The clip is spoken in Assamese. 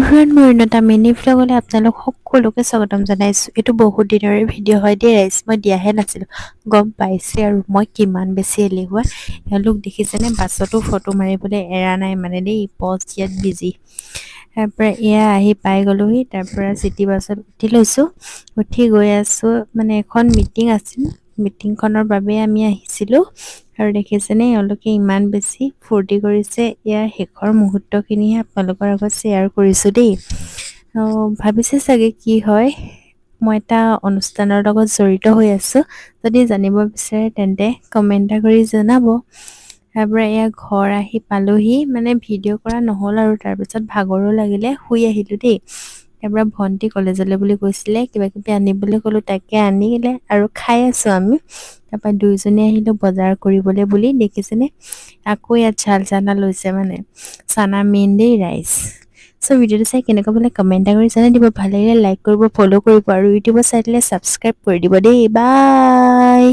এভৰিৱান মোৰ এটা মিনি ভ্লগলৈ আপোনালোক সকলোকে স্বাগতম জনাইছোঁ। এইটো বহুত দিনৰে ভিডিঅ' হয় দেই ৰাইজ, মই দিয়াহে নাছিলোঁ। গম পাইছে আৰু মই কিমান বেছি এলেহুৱা। এওঁলোক দেখিছেনে, বাছতো ফটো মাৰিবলৈ এৰা নাই মানে দেই, পষ্ট ইয়াত বিজি। তাৰপৰা এয়া আহি পাই গ'লোহি। তাৰপৰা চিটি বাছত উঠি লৈছোঁ। উঠি গৈ আছোঁ, মানে এখন মিটিং আছিল, মিটিংখনৰ বাবে আমি আহিছিলোঁ। আৰু দেখিছেনে এওঁলোকে ইমান বেছি ফূৰ্তি কৰিছে। ইয়াৰ শেষৰ মুহূৰ্তখিনিহে আপোনালোকৰ আগত শ্বেয়াৰ কৰিছোঁ দেই। ভাবিছে চাগে কি হয়, মই এটা অনুষ্ঠানৰ লগত জড়িত হৈ আছোঁ। যদি জানিব বিচাৰে তেন্তে কমেণ্ট এটা কৰি জনাব। তাৰপৰা এয়া ঘৰ আহি পালোহি, মানে ভিডিঅ' কৰা নহ'ল আৰু তাৰপিছত ভাগৰো লাগিলে শুই আহিলোঁ দেই। তাৰপৰা ভণ্টি কলেজলৈ বুলি কৈছিলে, কিবা কিবি আনিবলৈ ক'লোঁ, তাকে আনিলে আৰু খাই আছোঁ আমি। তাৰপৰা দুইজনী আহিলোঁ বজাৰ কৰিবলৈ বুলি। দেখিছেনে আকৌ ইয়াত ঝাল চানা লৈছে, মানে চানা মেইন দেই ৰাইজ। চ' ভিডিঅ'টো চাই কেনেকুৱা পালে কমেণ্ট এটা কৰি জনাই দিব। ভাল লাগিলে লাইক কৰিব, ফ'ল' কৰিব আৰু ইউটিউবৰ চাই দিলে ছাবস্ক্ৰাইব কৰি দিব দেই। বাই।